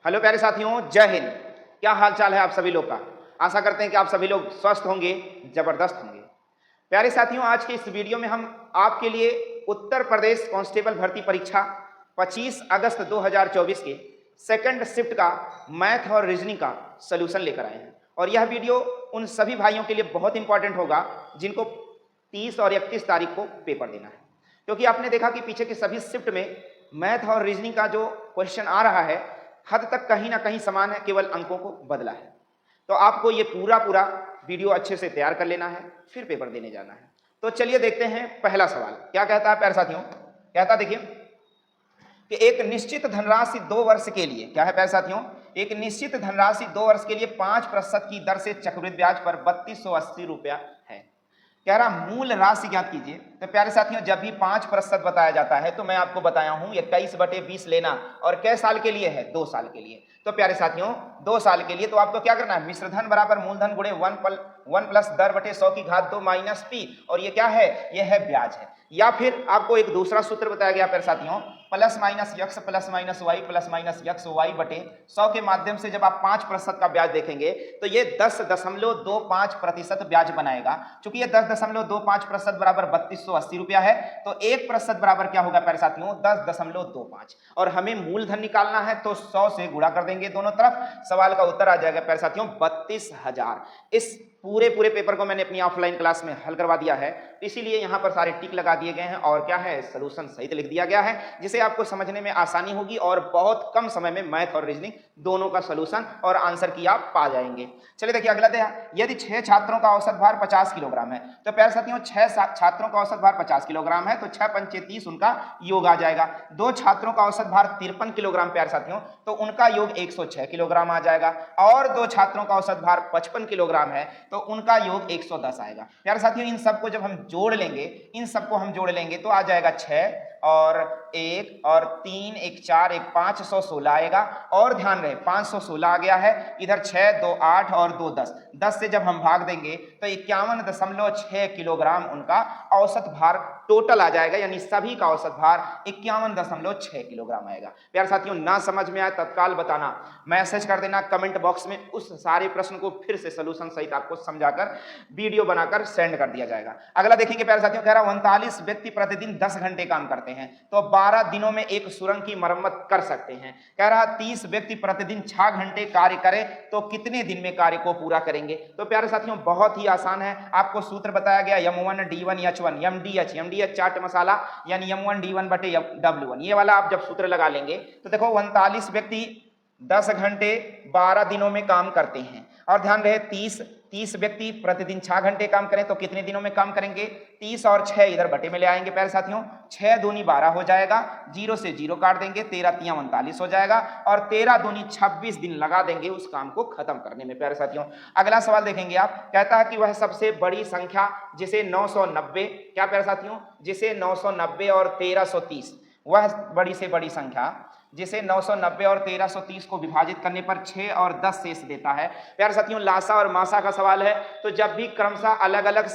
Hello प्यारे साथियों, जय हिंद। क्या हाल चाल है आप सभी लोग का। आशा करते हैं कि आप सभी लोग स्वस्थ होंगे, जबरदस्त होंगे। प्यारे साथियों, आज के इस वीडियो में हम आपके लिए उत्तर प्रदेश कांस्टेबल भर्ती परीक्षा 25 अगस्त 2024 के सेकंड शिफ्ट का मैथ और रीजनिंग का सलूशन लेकर आए हैं। और यह वीडियो उन सभी भाइयों के लिए बहुत इंपॉर्टेंट होगा जिनको 30 और 31 तारीख को पेपर देना है, क्योंकि आपने देखा कि पीछे की सभी शिफ्ट में मैथ और रीजनिंग का जो क्वेश्चन आ रहा है हद तक कहीं ना कहीं समान है, केवल अंकों को बदला है। तो आपको ये पूरा वीडियो अच्छे से तैयार कर लेना है, फिर पेपर देने जाना है। तो चलिए देखते हैं पहला सवाल क्या कहता है प्यारे साथियों। कहता देखिए कि एक निश्चित धनराशि 2 वर्ष के लिए, क्या है प्यारे साथियों, एक निश्चित धनराशि 2 वर्ष के लिए 5% की दर से चक्रवृद्धि ब्याज पर 3280 रुपया है। कह रहा मूल राशि ज्ञात कीजिए। तो प्यारे साथियों, जब भी 5% बताया जाता है तो मैं आपको बताया हूं 21/20 लेना, और कै साल के लिए है, 2 साल के लिए। तो प्यारे साथियों 2 साल के लिए तो आपको क्या करना है, मिश्र धन बराबर मूलधन गुणे 1 प्लस दर बटे 100 की घात 2 माइनस पी, और ये क्या है, ये है ब्याज है। या फिर आपको एक दूसरा सूत्र बताया गया प्यारे साथियों, plus minus X plus minus Y plus minus X Y बटे 100 के माध्यम से जब आप 5% का ब्याज देखेंगे तो ये 10.25% ब्याज बनाएगा। चूंकि ये 10.25% बराबर 3280 रुपया है, तो 1% बराबर क्या होगा प्यारे साथियों, 10.25। और हमें मूलधन निकालना है तो 100 से गुणा कर देंगे दोनों तरफ, सवाल का उत्तर आ जाएगा प्यारे साथियों 32,000। इस पूरे पेपर को मैंने अपनी ऑफलाइन क्लास में हल करवा दिया है, इसीलिए यहां पर सारे टिक लगा दिए गए हैं और क्या है, सलूशन सहित लिख दिया गया है, जिसे आपको समझने में आसानी होगी और बहुत कम समय में मैथ और रीजनिंग दोनों का सलूशन और आंसर की आप पा जाएंगे। चलिए देखिए अगला दिया, यदि 6 छात्रों का औसत भार 50 किलोग्राम है। तो प्यारे साथियों 6 छात्रों का औसत भार 50 किलोग्राम है, तो 6 पंचे 30 उनका योग आ जाएगा। 2 छात्रों का औसत भार 53 किलोग्राम प्यारे साथियों, तो उनका योग 106 किलोग्राम आ जाएगा। और 2 छात्रों का औसत भार 55 किलोग्राम है, तो उनका योग 110 आएगा। प्यारे साथियों इन सबको जब हम जोड़ लेंगे, इन सबको हम जोड़ लेंगे तो आ जाएगा 6 और 1 और 3 1 4 1 5 116 आएगा। और ध्यान रहे 516 आ गया है, इधर 6 2 8 और 2 10, 10 से जब हम भाग देंगे तो 51.6 किलोग्राम उनका औसत भार टोटल आ जाएगा, यानी सभी का औसत भार 51.6 किलोग्राम आएगा। प्यारे साथियों ना समझ में आए तत्काल बताना, मैसेज कर देना कमेंट बॉक्स में, उस सारे प्रश्न को फिर से सलूशन सहित आपको समझाकर वीडियो बनाकर सेंड कर दिया जाएगा। अगला देखेंगे प्यारे साथियों, कह रहा 39 व्यक्ति प्रतिदिन 10 घंटे काम करते हैं, तो 12 दिनों में एक सुरंग की मरम्मत कर सकते हैं। कह रहा 30 व्यक्ति प्रतिदिन 6 घंटे कार्य करें तो कितने दिन में कार्य को पूरा करेंगे। तो प्यारे साथियों बहुत ही आसान है, आपको सूत्र बताया गया M1 D1 H1 MDH chaat masala, यानी M1 D1 बटे W1, ये वाला आप जब सूत्र लगा लेंगे तो देखो 39 व्यक्ति 10 घंटे 12 दिनों में काम करते हैं। और ध्यान रहे 30 व्यक्ति प्रतिदिन 6 घंटे काम करें तो कितने दिनों में काम करेंगे, 30 और 6 इधर बटे में ले आएंगे प्यारे साथियों, 6 दूनी 12 हो जाएगा, 0 से 0 काट देंगे, 13 तिया 39 हो जाएगा, और 13 दूनी 26 दिन लगा देंगे उस काम को खत्म करने में। प्यारे साथियों अगला सवाल देखेंगे आप, कहता है कि वह सबसे बड़ी संख्या जिसे 990, क्या प्यारे साथियों, जिसे 990 और 1330, वह बड़ी से बड़ी संख्या जिसे 990 और 1330 को विभाजित करने पर 6 और 10 शेष देता है। प्यारे साथियों लासा और मासा का सवाल है, तो जब भी क्रमशः अलग अलग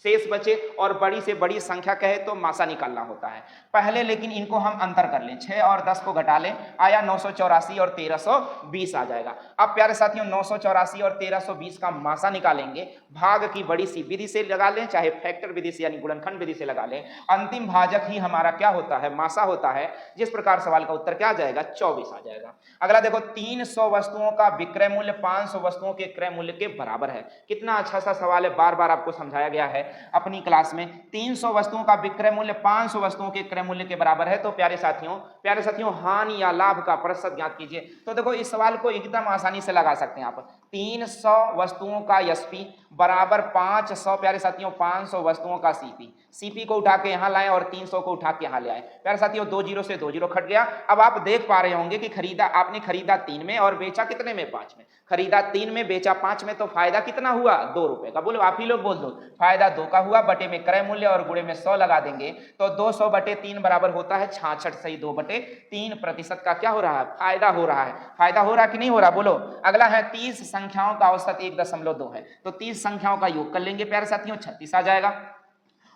शेष बचे और बड़ी से बड़ी संख्या कहे तो मासा निकालना होता है पहले, लेकिन इनको हम अंतर कर लें, 6 और 10 को घटा लें, आया 984 और 1320 आ जाएगा। अब प्यारे साथियों 984 और 1320 का मासा निकालेंगे, भाग की बड़ी सी विधि से लगा लें, चाहे फैक्टर विधि से यानी गुणनखंड विधि से लगा लें, अंतिम भाजक ही हमारा क्या होता है, मासा होता है, जिस प्रकार सवाल का उत्तर क्या आ जाएगा, 24 आ जाएगा। अगला देखो 300 वस्तुओं का विक्रय मूल्य 500 वस्तुओं के क्रय मूल्य के बराबर है। कितना अच्छा सा सवाल है, बार बार आपको समझाया गया है अपनी क्लास में। 300 वस्तुओं का विक्रय मूल्य 500 वस्तुओं के क्रय मूल्य के बराबर है, तो प्यारे साथियों हानि या लाभ का प्रतिशत ज्ञात कीजिए। तो देखो इस सवाल को एकदम आसानी से लगा सकते हैं आप, 300 वस्तुओं का एसपी बराबर 500 प्यारे साथियों 500 वस्तुओं का सीपी को उठा के यहां लाएं और 300 को उठा के यहां ले आए। प्यारे साथियों 2 जीरो से 2 जीरो खट गया। अब आप देख पा रहे होंगे कि आपने खरीदा 3 में और बेचा कितने में, 5 में। खरीदा 3 में बेचा 5 में, तो फायदा कितना हुआ, 2 रुपए का। बोलो आप ही लोग बोल दो, फायदा 2 का हुआ, बटे में क्रय मूल्य और गुणे में 100 लगा देंगे तो 200 बटे 3 बराबर होता है 66 सही 2 बटे 3% का क्या हो रहा है, फायदा हो रहा है। फायदा हो रहा कि नहीं हो रहा, बोलो। अगला है 30 संख्याओं का औसत 1.2 है, तो 30 संख्याओं का योग कर लेंगे प्यारे साथियों, 36 आ जाएगा।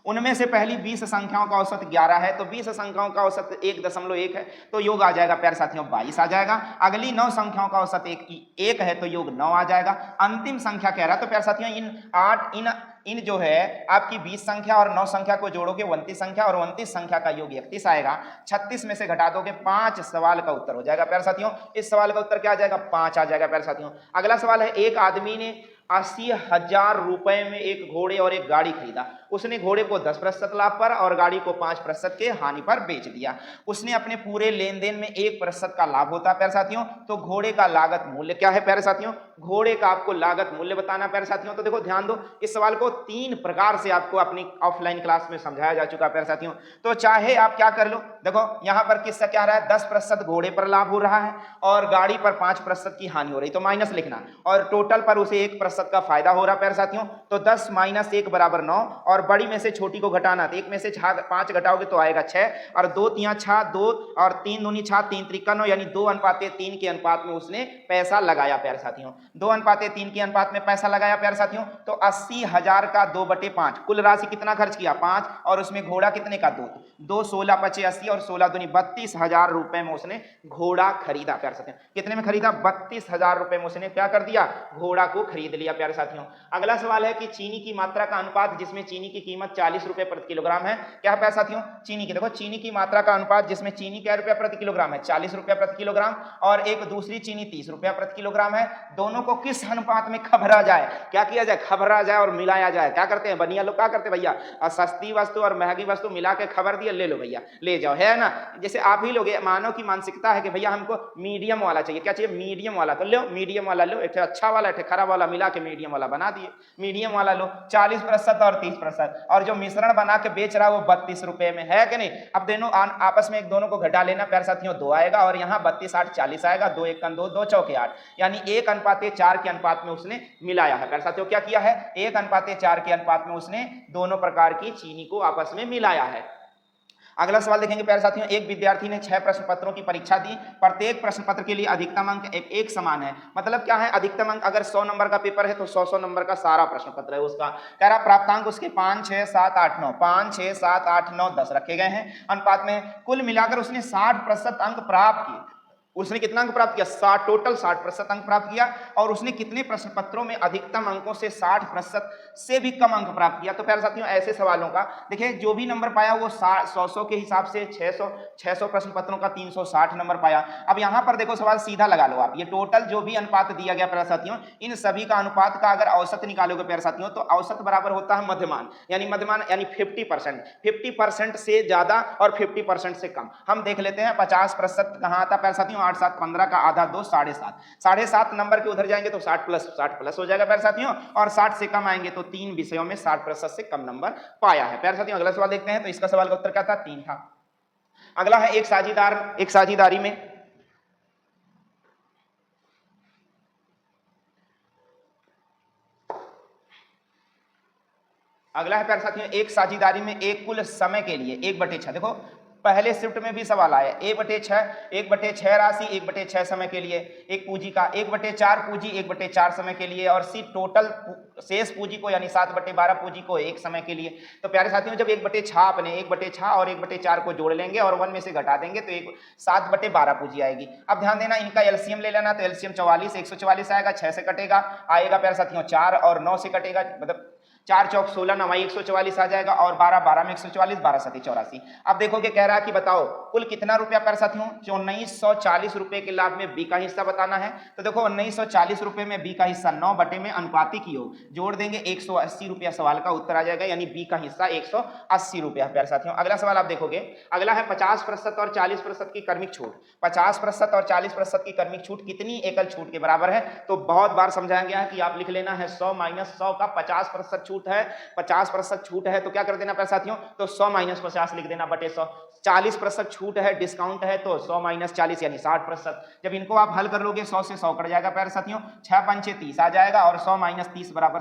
उनमें से पहली 20 संख्याओं का औसत 11 है, तो 20 संख्याओं का औसत 1.1 है, तो योग आ जाएगा प्यारे साथियों 22 आ जाएगा। अगली 9 संख्याओं का औसत 1 है, तो योग 9 आ जाएगा। अंतिम संख्या कह रहा है, तो प्यारे साथियों इन जो है आपकी 20 संख्या और 9 संख्या को जोड़ोगे 29 संख्या, और 29 संख्या का योग 31 आएगा। 36 में से घटा दोगे 5 सवाल का उत्तर हो जाएगा प्यारे साथियों। इस सवाल का उत्तर क्या आ जाएगा? 5 आ जाएगा प्यारे साथियों। अगला सवाल है, एक आदमी ने 80,000 रुपए में एक घोड़े और एक गाड़ी खरीदा। उसने घोड़े को 10% लाभ पर और गाड़ी को 5% के हानि पर बेच दिया। उसने अपने पूरे लेन देन में 1% का लाभ होता है प्यारे साथियों। तो घोड़े का लागत मूल्य क्या है प्यारे साथियों? घोड़े का आपको लागत मूल्य बताना प्यारे साथियों। तो देखो ध्यान दो, इस सवाल को 3 प्रकार से आपको अपनी ऑफलाइन क्लास में समझाया जा चुका है प्यारे साथियों। तो चाहे आप क्या कर लो, देखो यहां पर किससे क्या रहा है? 10% घोड़े पर लाभ हो रहा है और गाड़ी पर 5% की हानि हो रही, तो माइनस लिखना, और टोटल पर उसे 1% का फायदा हो रहा है प्यारे साथियों। तो 10 - 1 बराबर 9, और बड़ी में से छोटी को घटाना, तो 1 में से 5 घटाओगे तो आएगा 6, और 2 तिया 6, 2 और 3 दूनी 6, 3 त्रिका 9, यानी 2:3 के अनुपात में उसने पैसा लगाया प्यारे साथियों। 2:3 के अनुपात में पैसा लगाया प्यारे साथियों। तो 80,000 का 2/5, कुल राशि कितना खर्च किया? 5, और उसमें घोड़ा कितने का? 2। 2 16 5 80, और 16 दूनी 32,000 रुपए में उसने घोड़ा खरीदा प्यारे साथियों। कितने में खरीदा? 32,000 रुपए में उसने क्या कर दिया? घोड़ा को खरीद लिया प्यारे साथियों। अगला सवाल है कि चीनी की मात्रा का अनुपात जिसमें चीनी की कीमत 40 रुपए प्रति किलोग्राम है, क्या है प्यारे साथियों? चीनी की, देखो चीनी की मात्रा का अनुपात जिसमें चीनी क्या रुपया प्रति किलोग्राम है? 40 रुपया प्रति किलोग्राम, और एक दूसरी चीनी 30 रुपया प्रति किलोग्राम है। दोनों को किस अनुपात में खबरा जाए? क्या किया जाए? खबरा जाए और मिलाया जाए। क्या करते हैं बनिया लोग? क्या करते हैं भैया? सस्ती वस्तु और महंगी वस्तु मिला के खबर दिया, ले लो भैया, ले जाओ, है ना? जैसे आप ही लोग, मानव की मानसिकता है कि भैया हमको मीडियम वाला चाहिए। क्या चाहिए? मीडियम वाला, तो लो मीडियम वाला लो, एक अच्छा वाला एक खराब वाला मिला के मीडियम वाला बना दिए। मीडियम वाला लो, 40% और 30%, और जो मिश्रण बना के बेच रहा है वो 32 रुपए में, है कि नहीं? अब दोनों आपस में एक दोनों को घटा लेना प्यारे साथियों, 2 आएगा, और यहाँ 32 8 40 आएगा, 2 1 2 2 चौके 8, यानी 1:4 के अनुपात में उसने मिलाया है प्यारे साथियों। क्या किया है? 1:4 के अनुपात में उसने दोनों प्रकार की चीनी को आपस में मिलाया है। अगला सवाल देखेंगे प्यारे साथियों, एक विद्यार्थी ने 6 प्रश्न पत्रों की परीक्षा दी। प्रत्येक प्रश्न पत्र के लिए अधिकतम अंक एक समान है। मतलब क्या है? अधिकतम अंक, अगर 100 नंबर का पेपर है तो 100 नंबर का सारा प्रश्न पत्र है उसका। कह रहा प्राप्तांक उसके 5 6 7 8 9 5 6 7 8 9 10 रखे गए हैं अनुपात में। कुल मिलाकर उसने 60% अंक प्राप्त किए। उसने कितना अंक प्राप्त किया? 60, टोटल 60% अंक प्राप्त किया। और उसने कितने प्रश्न पत्रों में अधिकतम अंकों से 60% से भी कम अंक प्राप्त किया? तो प्यारे साथियों ऐसे सवालों का देखिए, जो भी नंबर पाया वो 100 के हिसाब से 600 प्रश्न पत्रों का 360 नंबर पाया। अब यहां पर देखो सवाल सीधा लगा लो आप, ये टोटल जो भी अनुपात दिया गया प्यारे साथियों, इन सभी का अनुपात का अगर औसत निकालोगे प्यारे साथियों, तो औसत बराबर होता है मध्यमान, यानी 50%। 50% से ज्यादा और 50% से कम। हम देख लेते हैं 50% कहां आता है प्यारे साथियों? 8 7 15 का आधा 2 7.5, 7.5 नंबर के उधर जाएंगे तो 60 प्लस हो जाएगा प्यारे साथियों, और 60 से कम आएंगे तो 3 विषयों में 60% से कम नंबर पाया है प्यारे साथियों। अगला सवाल देखते हैं, तो इसका सवाल का उत्तर क्या था? 3 था। अगला है एक साझेदारी में अगला है प्यारे साथियों, एक साझेदारी में एक कुल समय के लिए 1/6। देखो पहले शिफ्ट में भी सवाल आया 1/6 राशि 1/6 समय के लिए एक पूंजी का, 1/4 पूंजी 1/4 समय के लिए, और सी टोटल शेष पूंजी को यानी 7/12 पूंजी को एक समय के लिए। तो प्यारे साथियों जब 1/6 अपने 1/6 और 1/4 को जोड़ लेंगे और 1 में से घटा देंगे तो 7/12 पूंजी आएगी। अब ध्यान देना इनका एलसीएम ले लेना, तो एलसीएम 44 144 आएगा, 6 से कटेगा आएगा प्यारे साथियों 4, और 9 से कटेगा, मतलब 4 चौक 16 9 144 आ जाएगा, और 12 12 में 144 12 7 84। अब देखोगे कह रहा है कि बताओ कुल कितना रुपया प्यारे साथियों? 1940 रुपए के लाभ में बी का हिस्सा बताना है। तो देखो 1940 रुपए में बी का हिस्सा 9 बटे में अनुपातिक योग जोड़ देंगे 180 रुपया, सवाल का उत्तर आ जाएगा, यानी बी का हिस्सा 180 रुपया प्यारे साथियों। अगला सवाल आप देखोगे, अगला है 50% और 40% की कर्मिक छूट। 50% और 40% की कर्मिक छूट कितनी एकल छूट के बराबर है? तो बहुत बार समझाया गया है कि आप लिख लेना है 100 - 100 का 50% छूट है, 50% छूट है तो क्या कर देना प्यारे साथियों? तो 100 - 50 लिख देना बटे 100। 40% छूट है, डिस्काउंट है, तो 100 - 40 यानी 60%। जब इनको आप हल कर लोगे 100 से 100 कट जाएगा प्यारे साथियों, 6 पंचे 30 आ जाएगा, और 100 - 30 बराबर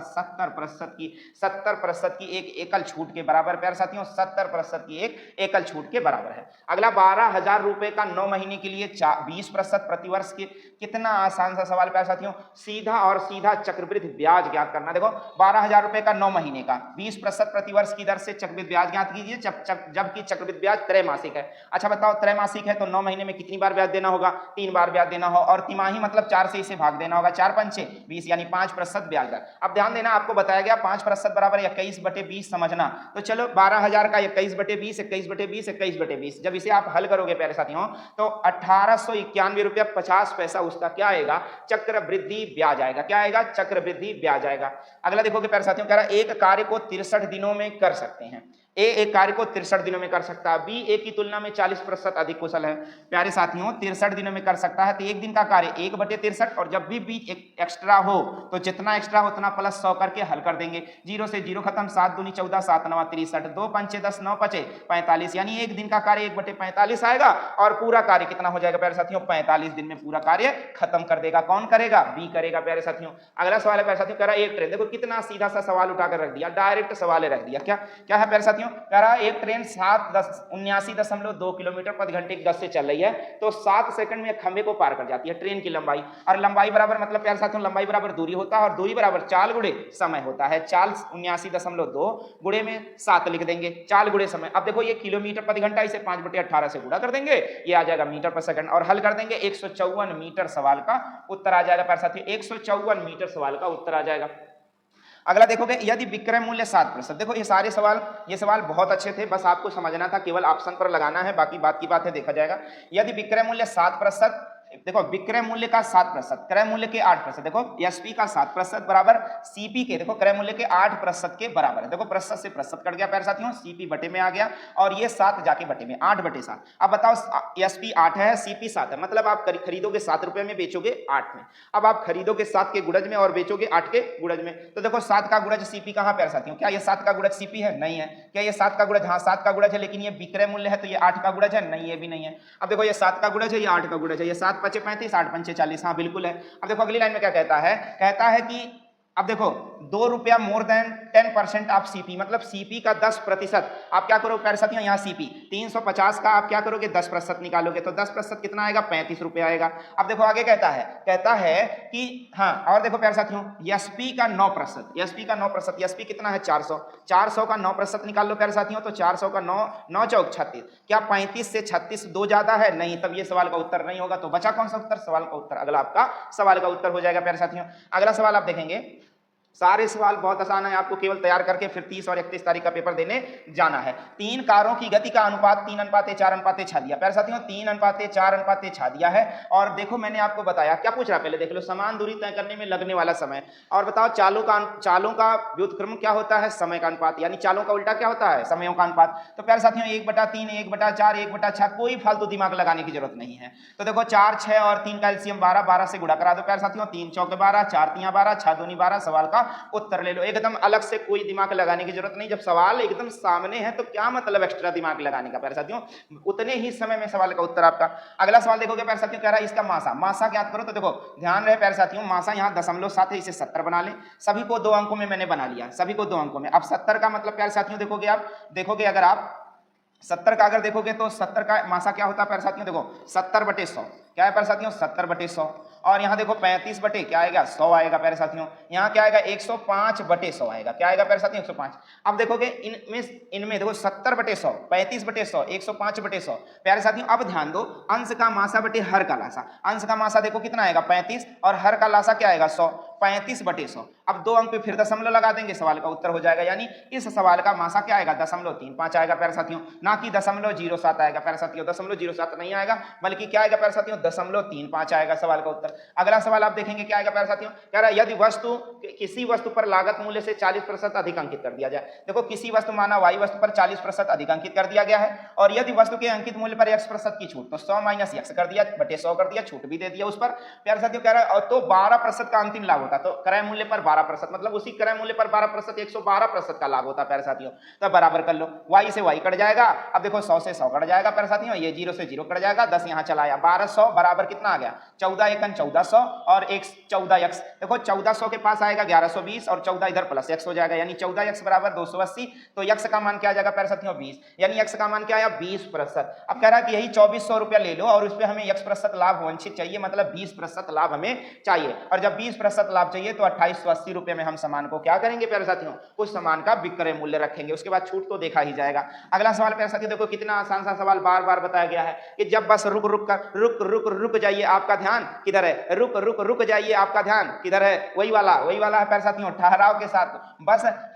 70% की एक एकल छूट के बराबर प्यारे साथियों, 70% की एक एकल छूट के बराबर है। अगला 12,000 रुपए का 9 महीने के लिए 20% प्रतिवर्ष के, कितना आसान सा सवाल प्यारे साथियों, सीधा और सीधा चक्रवृद्धि ब्याज ज्ञात करना। देखो 12,000 रुपए का 9 महीने का 20% प्रतिवर्ष की दर से चक्रवृद्धि ब्याज ज्ञात कीजिए जबकि चक्रवृद्धि ब्याज त्रैमासिक है। अच्छा बताओ त्रैमासिक है तो 9 महीने में कितनी बार ब्याज देना होगा? 3 बार ब्याज देना हो, और तिमाही मतलब 4 से इसे भाग देना होगा, 4 पंचे 20 यानी 5% ब्याज दर। अब ध्यान देना, आपको बताया गया 5% बराबर 21/20 समझना, तो चलो 12,000 का 21/20 21/20 21/20, जब इसे आप हल करोगे प्यारे साथियों तो 1891 रुपया 50 पैसा उसका क्या आएगा? चक्रवृद्धि ब्याज आएगा। क्या आएगा? चक्रवृद्धि ब्याज आएगा। अगला देखोगे प्यारे साथियों, कह रहा है एक कार्य को 63 दिनों में कर सकते हैं। ए एक कार्य को 63 दिनों में कर सकता है, बी ए की तुलना में 40% अधिक कुशल है। प्यारे साथियों 63 दिनों में कर सकता है तो एक दिन का कार्य 1/63, और जब भी एक एक्स्ट्रा हो तो जितना एक्स्ट्रा हो उतना प्लस 100 करके हल कर देंगे। 0 से 0 खत्म, 7 दूनी 14 7 9 63, 2 पंचे 10 9 पचे 45, यानी एक दिन का कार्य 1/45 आएगा और पूरा कार्य कितना हो जाएगा प्यारे साथियों? 45 दिन में पूरा कार्य खत्म कर देगा। कौन करेगा? बी करेगा प्यारे साथियों। अगला सवाल है प्यारे साथियों, कह रहा है एक ट्रेन, देखो कितना सीधा सा सवाल उठाकर रख दिया, डायरेक्ट सवाल रख दिया। क्या है प्यारे साथियों? कह रहा है एक ट्रेन 79.2 किलोमीटर प्रति घंटे की गति से चल रही है, तो 7 सेकंड में खंभे को पार कर जाती है ट्रेन की लंबाई, और लंबाई बराबर मतलब प्यारे साथियों लंबाई बराबर दूरी होता है, और दूरी बराबर चाल गुणे समय होता है। चाल 79.2 गुणे में 7 लिख देंगे, चाल गुणे समय। अब देखो ये किलोमीटर प्रति घंटा, इसे 5/18 से गुणा कर देंगे, ये आ जाएगा मीटर पर सेकंड, और हल कर देंगे 154 मीटर सवाल का उत्तर आ जाएगा प्यारे साथियों। 154 मीटर सवाल का उत्तर आ जाएगा। अगला देखोगे यदि विक्रय मूल्य 7%, देखो ये सारे सवाल, ये सवाल बहुत अच्छे थे, बस आपको समझना था, केवल ऑप्शन पर लगाना है, बाकी बात की बात है, देखा जाएगा। यदि विक्रय मूल्य 7%, देखो विक्रय मूल्य का 7%, क्रय मूल्य के 8%, देखो एसपी का 7% बराबर सीपी के, देखो क्रय मूल्य के 8% के बराबर है। देखो प्रतिशत से प्रतिशत कट गया प्यारे साथियों, सीपी बटे में आ गया, और ये 7 जाके बटे में, 8/7। अब बताओ एसपी 8 है, सीपी 7 है, मतलब आप खरीदोगे 7 रुपए में, बेचोगे 8 में। अब आप खरीदोगे 7 के गुणज में और बेचोगे 8 के गुणज में, तो देखो 7 का गुणज सीपी कहां प्यारे साथियों? क्या ये 7 का गुणज सीपी है? नहीं है। क्या ये 7 का गुणज? हाँ 7 का गुणज है, लेकिन ये विक्रय मूल्य है तो ये 8 का गुणज है? नहीं, ये भी नहीं है। अब देखो ये 7 का गुणज है, ये 8 का गुणज है, ये 7 × 5 = 35, 8 × 5 = 40, हाँ बिल्कुल है। अब देखो अगली लाइन में क्या कहता है? कहता है कि अब देखो 2 रुपया मोर देन 10% ऑफ सीपी, मतलब सीपी का 10%। आप क्या करोगे प्यारे साथियों? यहाँ सीपी 350 का आप क्या करोगे? 10% निकालोगे, तो 10% कितना आएगा? 35 रुपया आएगा। अब देखो आगे कहता है कि हाँ, और देखो प्यारे साथियों एसपी का 9%, एसपी का 9%, एसपी कितना है? 400, 400 का 9% निकाल लो प्यारे साथियों, तो 400 का 9 चौक 36। क्या 35 से 36 2 ज्यादा है? नहीं, तब ये सवाल का उत्तर नहीं होगा। तो बचा कौन सा उत्तर? सवाल का उत्तर अगला आपका सवाल का उत्तर हो जाएगा प्यारे साथियों। अगला सवाल आप देखेंगे, सारे सवाल बहुत आसान है, आपको केवल तैयार करके फिर 30 और 31 तारीख का पेपर देने जाना है। 3 कारों की गति का अनुपात 3:4:6 दिया प्यारे साथियों, 3:4:6 दिया है। और देखो मैंने आपको बताया, क्या पूछ रहा है पहले देख लो, समान दूरी तय करने में लगने वाला समय, और बताओ चालों का व्युत्क्रम क्या होता है? समय का अनुपात, यानी चालों का उल्टा क्या होता है? समयों का अनुपात। तो प्यारे साथियों 1/3 1/4 1/6, कोई फालतू दिमाग लगाने की जरूरत नहीं है। तो देखो 4 6 और 3 का एलसीएम 12, 12 से गुणा करा दो प्यारे साथियों, 3 चौके 12 4 तियां 12 6 दूनी 12, सवाल का उत्तर ले लो। एकदम अलग से कोई दिमाग लगाने की जरूरत नहीं, जब सवाल एकदम सामने है तो क्या मतलब एक्स्ट्रा दिमाग लगाने का प्यारे साथियों, उतने ही समय में सवाल का उत्तर आपका। अगला सवाल देखोगे प्यारे साथियों, कह रहा है इसका मासा ज्ञात करो। तो देखो ध्यान रहे प्यारे साथियों, मासा यहाँ 0.7 है, इसे 70 बना ले, सभी को 2 अंकों में मैंने बना लिया, सभी को 2 अंकों में। अब 70 का मतलब प्यारे साथियों देखोगे अगर आप 70 का अगर देखोगे तो 70 का मासा क्या होता है प्यारे साथियों? देखो 70/100 क्या है प्यारे साथियों? 70/100। और यहाँ देखो 35 बटे क्या आएगा? 100 आएगा प्यारे साथियों। यहाँ क्या आएगा? 105/100 आएगा। क्या आएगा प्यारे साथियों? 105। अब देखोगे इनमें देखो 70/100, 35/100, 105/100 प्यारे साथियों। अब ध्यान दो, अंश का मासा बटे हर का लासा, अंश का मासा देखो कितना आएगा? 35, और हर का लासा क्या आएगा? 100, 35/100। अब 2 अंक पे फिर दशमलव लगा देंगे, सवाल का उत्तर हो जाएगा, यानी इस सवाल का मासा क्या आएगा? 0.35 आएगा प्यारे साथियों, ना कि 0.07 आएगा प्यारे साथियों। 0.07 नहीं आएगा, बल्कि क्या आएगा प्यारे साथियों? 0.35 आएगा सवाल का उत्तर। अगला सवाल आप देखेंगे क्या आएगा प्यारे साथियों, कह रहा है यदि किसी वस्तु पर लागत मूल्य से 40% अधिक अंकित कर दिया जाए। देखो किसी वस्तु माना वाई वस्तु पर 40% अधिक अंकित कर दिया गया है, और यदि वस्तु के अंकित मूल्य पर x% की छूट, तो 100 - x कर दिया बटे 100 कर दिया, छूट भी दे दिया उस पर प्यारे साथियों। कह रहा है तो 12% का अंतिम लाभ होता, तो क्रय मूल्य पर 12%, मतलब उसी क्रय मूल्य पर 12% 112% का लाभ होता प्यारे साथियों। तो बराबर कर लो, y से y कट जाएगा। अब देखो 100 से 100 कट जाएगा प्यारे साथियों, ये 0 से 0 कट जाएगा, 10 यहाँ चला आया, 1200 बराबर कितना आ गया? 14 × 1400 और 14x। देखो 1400 के पास आएगा 1120, और 14 इधर प्लस x हो जाएगा, यानी 14x बराबर 280। तो x का मान क्या आ जाएगा प्यारे साथियों? 20, यानी x का मान क्या आया? 20%। अब कह रहा है कि यही 2400 रुपया ले लो, और उस पर हमें x% लाभ वांछित चाहिए, मतलब 20% लाभ हमें चाहिए। और जब 20% लाभ लाभ चाहिए तो 2880 रुपए में हम सामान को क्या करेंगे प्यारे साथियों, उस सामान का विक्रय मूल्य रखेंगे, उसके बाद छूट तो देखा ही जाएगा। अगला सवाल प्यारे साथियों देखो कितना आसान सा सवाल बार बार बताया गया है कि जब बस रुक रुक कर रुक जाइए आपका ध्यान किधर है, रुक जाइए आपका ध्यान किधर है, वही वाला है प्यारे साथियों, ठहराव के साथ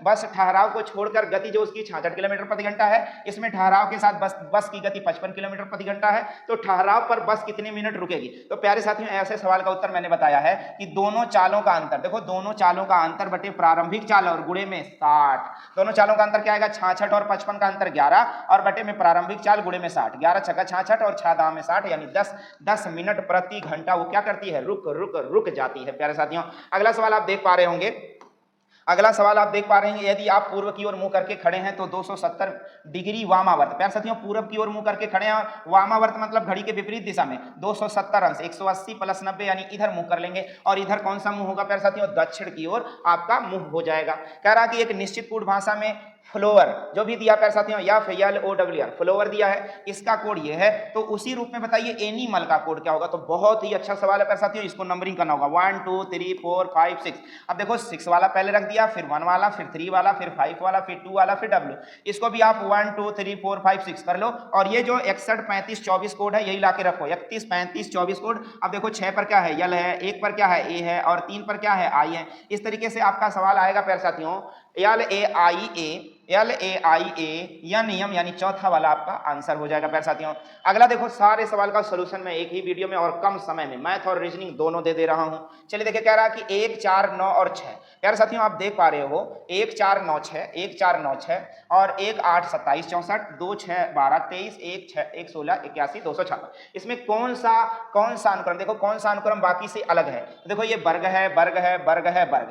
बस ठहराव को छोड़कर गति जो उसकी 66 किलोमीटर प्रति घंटा है, इसमें ठहराव के साथ बस की गति 55 किलोमीटर प्रति घंटा है, तो ठहराव पर बस कितने मिनट रुकेगी। तो प्यारे साथियों ऐसे सवाल का उत्तर मैंने बताया है कि दोनों चालों का अंतर, देखो दोनों चालों का अंतर बटे प्रारंभिक चाल और गुणे में 60, दोनों चालों का अंतर क्या आएगा, 66 और 55 का अंतर 11 और बटे में प्रारंभिक चाल गुणे में 60, 11 छक्का 66 और 6 दाम में 60, यानी 10 मिनट प्रति घंटा वो क्या करती है, रुक जाती है प्यारे साथियों। अगला सवाल आप देख पा रहे होंगे, यदि आप पूर्व की ओर मुंह करके खड़े हैं तो 270 डिग्री वामावर्त, प्यारे साथियों पूर्व की ओर मुंह करके खड़े हैं और वामावर्त मतलब घड़ी के विपरीत दिशा में 270 अंश 180 प्लस 90 यानी इधर मुंह कर लेंगे और इधर कौन सा मुंह होगा प्यारे साथियों, दक्षिण की ओर आपका मुंह हो जाएगा। कह रहा कि एक निश्चित कूट भाषा में फ्लोवर जो भी दिया प्यारे साथियों या FLOWR फ्लोवर दिया है, इसका कोड ये है, तो उसी रूप में बताइए एनिमल का कोड क्या होगा। तो बहुत ही अच्छा सवाल है प्यारे साथियों, इसको नंबरिंग करना होगा 1 2 3 4 5 6। अब देखो 6 वाला पहले रख दिया, फिर 1 वाला, फिर 3 वाला, फिर 5 वाला, फिर 2 वाला, फिर W, इसको भी आप 1 2 3 4 5 6 कर लो और ये जो 61 35 24 कोड है यही लाके रखो, 31 35 24 कोड। अब देखो 6 पर क्या है, यल है, 1 पर क्या है, ए है और 3 पर क्या है, आई है। इस तरीके से आपका सवाल आएगा प्यारे साथियों, LAIA या नियम यानी चौथा वाला आपका आंसर हो जाएगा प्यारे साथियों। अगला देखो सारे सवाल का सॉल्यूशन मैं एक ही वीडियो में और कम समय में मैथ और रीजनिंग दोनों दे रहा हूं। चलिए देखिए कह रहा कि 1 4 9 और 6, प्यारे साथियों आप देख पा रहे हो 1 4 9 6 1 4 9 6 और 1 8 27 64 2 6 12 23 1 6 1 16 81 256, इसमें कौन सा अनुक्रम, देखो कौन सा अनुक्रम बाकी से अलग है। तो देखो ये वर्ग है,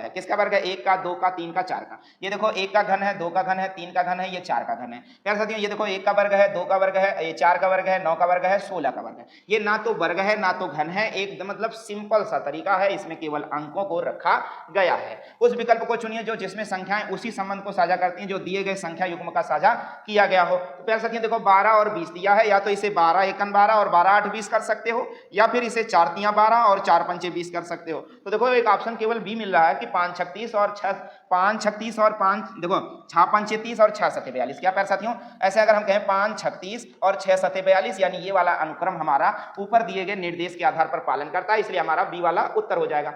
किसका वर्ग है, 1 का 2 का 3 का 4 का। ये देखो 1 का घन है, 2 का घन है, 3 का घन है, ये 4 का घन है। प्यारे साथियों ये देखो 1 का वर्ग है, 2 का वर्ग है, ये 4 का वर्ग है, 9 का वर्ग है, 16 का वर्ग है। ये ना तो वर्ग है ना तो घन है, एक मतलब सिंपल सा तरीका है, इसमें केवल अंकों को रखा गया है। उस विकल्प को चुनिए जो जिसमें संख्याएं उसी संबंध को साझा करती हैं जो दिए गए संख्या युग्म का साझा किया गया हो। तो प्यारे साथियों देखो 12 और 20 दिया है, या तो इसे 12 एकन 12 और 12 8 20 कर सकते हो, या फिर इसे 4 तियां 12 और 4 पंचे 20 कर सकते हो। तो देखो एक ऑप्शन केवल बी मिल रहा है कि 5 36 और 5 देखो 6 पंचे 30 और 6 सते 42, क्या प्यारे साथियों, ऐसे अगर हम कहें 5 36 और 6 सते 42 यानी ये वाला अनुक्रम हमारा ऊपर दिए गए निर्देश के आधार पर पालन करता है, इसलिए हमारा बी वाला उत्तर हो जाएगा।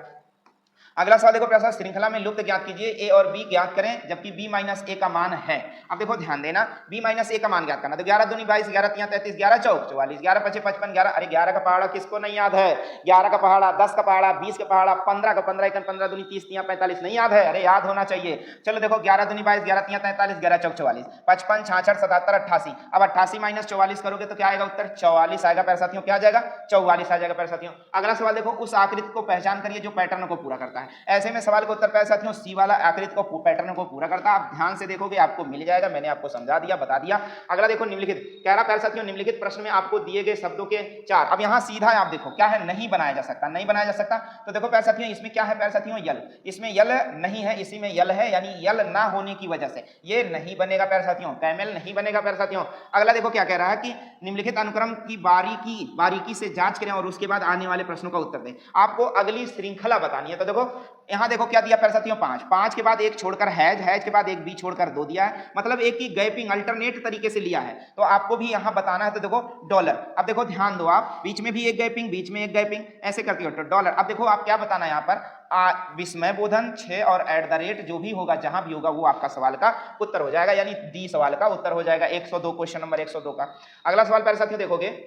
अगला सवाल देखो प्यारे साथ, श्रृंखला में लुप्त ज्ञात कीजिए, ए और बी ज्ञात करें जबकि b माइनस ए का मान है। अब देखो ध्यान देना, b माइनस ए का मान ज्ञात करना। तो 11 दूनी 22, 11 तियां 33, 11 चौक 44, 11 पचे 55, 11 अरे 11 का पहाड़ा किसको नहीं याद है, 11 का पहाड़ा, 10 का पहाड़ा, 20 का पहाड़ा, 15 का 15 एकन 15 दूनी 30 तियां 45 नहीं याद है, अरे याद होना चाहिए। चलो देखो 11 दूनी 22, 11 तियां 43, 11 चौक 44, 55 66 77 88। अब 88 माइनस 44 करोगे तो क्या आएगा उत्तर, 44 आएगा प्यारे साथियों, क्या आ जाएगा 44 आ जाएगा प्यारे साथियों। अगला सवाल देखो, उस आकृति को पहचान करिए जो पैटर्न को पूरा करता है। ऐसे में सवाल का उत्तर प्यारे साथियों सी वाला आकृति को पैटर्न को पूरा करता है। आप ध्यान से देखोगे आपको मिल जाएगा, मैंने आपको समझा दिया बता दिया। अगला देखो निम्नलिखित, कह रहा प्यारे साथियों निम्नलिखित प्रश्न में आपको दिए गए शब्दों के 4, अब यहां सीधा है, आप देखो क्या है, नहीं बनाया जा सकता, नहीं बनाया जा सकता। तो देखो प्यारे साथियों इसमें क्या है प्यारे साथियों, यल, इसमें यल नहीं है, इसी में यल है, यानी यल ना होने की वजह से ये नहीं बनेगा प्यारे साथियों, कैमेल नहीं बनेगा प्यारे साथियों। अगला देखो क्या कह रहा है कि निम्नलिखित अनुक्रम की बारीकी से जांच करें और उसके बाद आने वाले प्रश्नों का उत्तर दें। आपको अगली श्रृंखला बतानी है। तो देखो यहां देखो क्या दिया प्यारे साथियों, 5 के बाद एक छोड़कर हैज के बाद एक बी छोड़कर 2 दिया है, मतलब एक की गैपिंग अल्टरनेट तरीके से लिया है। तो आपको भी यहां बताना है। तो देखो डॉलर, अब देखो ध्यान दो, आप बीच में भी एक गैपिंग, बीच में एक गैपिंग, ऐसे करके तो डॉलर। अब देखो आप क्या बताना है यहाँ पर, विस्मय बोधन 6 और @ जो भी होगा, जहां भी होगा वो आपका सवाल का उत्तर हो जाएगा, यानी डी सवाल का उत्तर हो जाएगा 102, क्वेश्चन नंबर 102 का। अगला सवाल प्यारे साथियों देखोगे,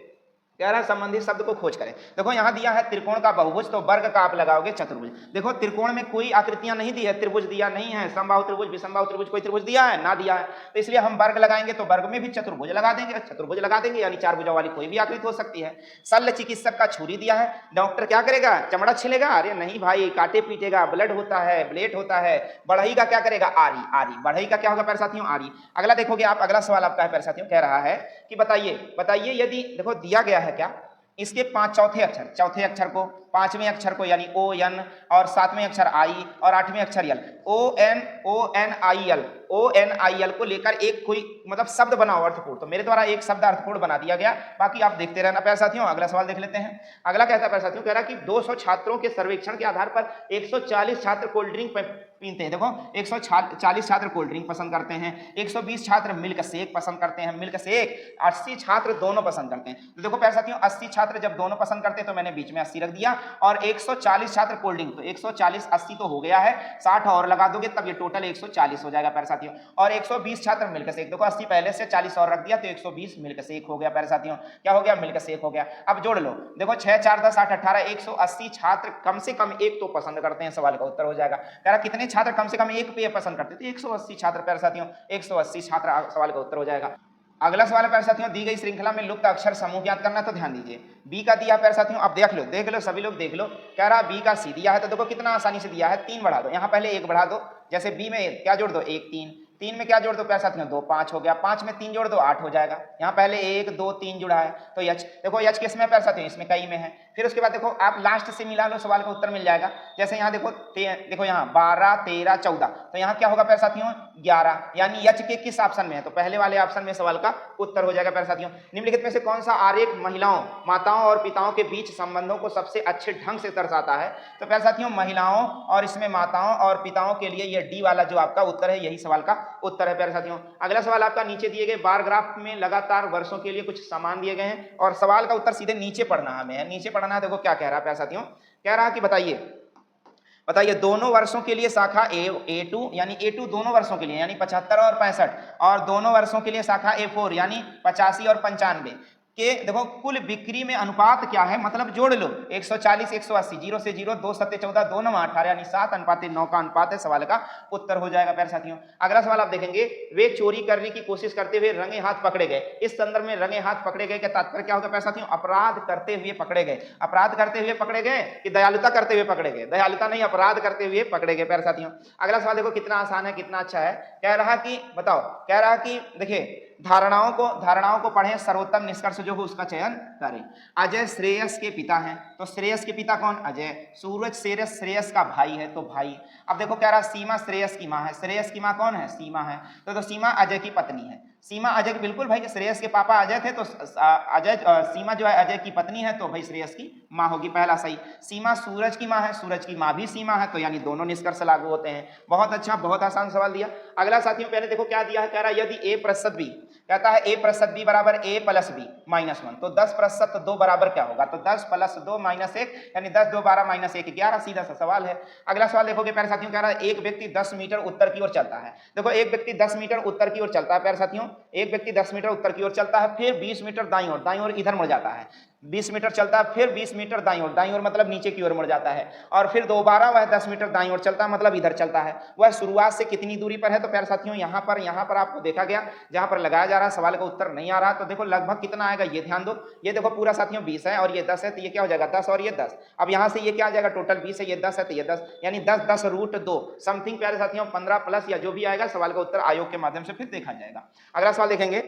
कह रहा है संबंधित शब्द को खोज करें। देखो यहां दिया है त्रिकोण का बहुभुज, तो वर्ग का आप लगाओगे चतुर्भुज। देखो त्रिकोण में कोई आकृतियां नहीं दी है, त्रिभुज दिया नहीं है, समबाहु त्रिभुज, विषमबाहु त्रिभुज, कोई त्रिभुज दिया है ना दिया है, तो इसलिए हम वर्ग लगाएंगे तो वर्ग में भी चतुर्भुज लगा देंगे, यानी 4 भुजा वाली कोई भी आकृति हो सकती है। शल्य चिकित्सक का छुरी दिया है, डॉक्टर क्या करेगा, चमड़ा छिलेगा, अरे नहीं भाई, काटे पीटेगा, ब्लेड होता है। बढ़ई का क्या करेगा, आरी, बढ़ई का क्या होगा प्यारे साथियों, आरी। अगला देखोगे आप, अगला सवाल आपका है प्यारे साथियों, कह रहा है कि बताइए यदि देखो दिया गया है क्या, इसके 5 चौथे अक्षर को पांचवें अक्षर को यानी ओ एन, और सातवें अक्षर आई, और आठवें अक्षर यल, ओ एन आई एल को लेकर एक कोई मतलब शब्द बनाओ अर्थपूर्ण। तो मेरे द्वारा एक शब्द अर्थपूर्ण बना दिया गया, बाकी आप देखते रहना प्यारे साथियों। अगला सवाल देख लेते हैं। अगला कहता है प्यारे साथियों, कह रहा कि 200 छात्रों के सर्वेक्षण के आधार पर 140 छात्र कोल्ड ड्रिंक पीते हैं। देखो 140 छात्र कोल्ड ड्रिंक पसंद करते हैं, 120 छात्र मिल्क शेक पसंद करते हैं, मिल्क शेक, 80 छात्र दोनों पसंद करते हैं। तो देखो प्यारे साथियों 80 छात्र जब दोनों पसंद करते हैं तो मैंने बीच में 80 रख दिया, और 140 छात्र कोल्ड ड्रिंक, तो 140 80 तो हो गया है, 60 और लगा दोगे तब ये टोटल 140 हो जाएगा प्यारे साथियों। और 120 छात्र मिल्क शेक, देखो 80 पहले से 40 और रख दिया तो 120 मिल्क शेक हो गया प्यारे साथियों। क्या हो गया? मिल्क शेक हो गया। अब जोड़ लो, देखो 6 4 10 8 18, 180 छात्र कम से कम एक तो पसंद करते हैं, सवाल का उत्तर हो जाएगा। कह रहा कितने छात्र कम से कम एक पे पसंद करते थे? 180 छात्र प्यारे साथियों, 180 छात्र सवाल का उत्तर हो जाएगा। अगला सवाल है प्यारे साथियों, दी गई श्रृंखला में लुप्त अक्षर समूह ज्ञात करना। तो ध्यान दीजिए, बी का दिया प्यारे साथियों, अब देख लो सभी लोग देख लो। कह रहा बी का सी दिया है, तो देखो कितना आसानी से दिया है, 3 बढ़ा दो, यहाँ पहले 1 बढ़ा दो, जैसे बी में क्या जोड़ दो 1 3 में क्या जोड़ दो प्यारे साथियों 2 5 हो गया, 5 में 3 जोड़ दो 8 हो जाएगा। यहाँ पहले 1 2 3 जुड़ा है, तो यच, देखो यच किस में प्यारे साथियों? इसमें कई में है। फिर उसके बाद देखो आप लास्ट से मिला लो, सवाल का उत्तर मिल जाएगा। जैसे यहाँ देखो यहाँ 12 13 14, तो यहाँ क्या होगा प्यारे साथियों 11, यानी यच के किस ऑप्शन में है? तो पहले वाले ऑप्शन में सवाल का उत्तर हो जाएगा प्यारे साथियों। निम्नलिखित में से कौन सा आरेख महिलाओं, माताओं और पिताओं के बीच संबंधों को सबसे अच्छे ढंग से दर्शाता है? तो प्यारे साथियों महिलाओं और इसमें माताओं और पिताओं के लिए यह डी वाला जो आपका उत्तर है, यही सवाल का उत्तर है प्यारे साथियों। अगला सवाल आपका नीचे दिए गए बार ग्राफ में लगातार वर्षों के लिए कुछ समान दिए गए हैं, और सवाल का उत्तर सीधे नीचे पढ़ना हमें है, नीचे पढ़ना है। देखो क्या कह रहा है प्यारे साथियों, कह रहा है कि बताइए दोनों वर्षों के लिए शाखा A2 यानी A2 दोनों वर्षों के लिए यानी 75 और 65, और दोनों वर्षों के लिए शाखा A4 यानी 85 और 95 के देखो कुल बिक्री में अनुपात क्या है? मतलब जोड़ लो 140 180, 0 से 0, 2 7 14, 2 9 18 यानी 7:9 का अनुपात है, सवाल का उत्तर हो जाएगा प्यारे साथियों। अगला सवाल आप देखेंगे, वे चोरी करने की कोशिश करते हुए रंगे हाथ पकड़े गए। इस संदर्भ में रंगे हाथ पकड़े गए का तात्पर्य क्या होगा प्यारे साथियों? अपराध करते हुए पकड़े गए। अपराध करते हुए पकड़े गए कि दयालुता करते हुए पकड़े गए? दयालुता नहीं, अपराध करते हुए पकड़े गए प्यारे साथियों। अगला सवाल देखो कितना आसान है, कितना अच्छा है। कह रहा कि बताओ, कह रहा कि देखिए धारणाओं को पढ़ें, सर्वोत्तम निष्कर्ष जो हो उसका चयन करें। अजय श्रेयस के पिता हैं, तो श्रेयस के पिता कौन? अजय। सूरज श्रेयस का भाई है, तो भाई। अब देखो कह रहा सीमा श्रेयस की माँ है, श्रेयस की माँ कौन है? सीमा है, तो सीमा अजय की पत्नी है। सीमा अजय की, बिल्कुल भाई, श्रेयस के पापा अजय थे, तो सीमा जो है अजय की पत्नी है, तो भाई श्रेयस की माँ होगी, पहला सही। सीमा सूरज की माँ है, सूरज की माँ भी सीमा है, तो यानी दोनों निष्कर्ष लागू होते हैं। बहुत अच्छा, बहुत आसान सवाल दिया। अगला साथियों पहले देखो क्या दिया है, कह रहा यदि a प्रतिशत b, कहता है a प्रतिशत b बराबर a प्लस b माइनस 1, तो 10 प्रतिशत 2 बराबर क्या होगा? तो 10 प्लस 2 माइनस 1, यानी 10 2 12 माइनस 1 11, सीधा सा सवाल है। अगला सवाल देखोगे प्यारे साथियों, कह रहा है एक व्यक्ति 10 मीटर उत्तर की ओर चलता है। देखो एक व्यक्ति 10 मीटर उत्तर की ओर चलता है प्यारे साथियों, एक व्यक्ति 10 मीटर उत्तर की ओर चलता है, फिर 20 मीटर दाईं ओर इधर मुड़ जाता है, 20 मीटर चलता है, फिर 20 मीटर दाईं ओर मतलब नीचे की ओर मुड़ जाता है, और फिर दोबारा वह 10 मीटर दाईं ओर चलता है, मतलब इधर चलता है। वह शुरुआत से कितनी दूरी पर है? तो प्यारे साथियों यहाँ पर आपको देखा गया, जहां पर लगाया जा रहा है सवाल का उत्तर नहीं आ रहा, तो देखो लगभग कितना आएगा ये ध्यान दो। ये देखो पूरा साथियों 20 है और ये 10 है, तो ये क्या हो जाएगा 10 और ये 10। अब यहाँ से ये क्या आ जाएगा, टोटल 20 है, ये 10 है, तो ये 10, यानी 10 10 रूट 2 समथिंग प्यारे साथियों 15 प्लस या जो भी आएगा, सवाल का उत्तर आयोग के माध्यम से फिर देखा जाएगा। अगला सवाल देखेंगे।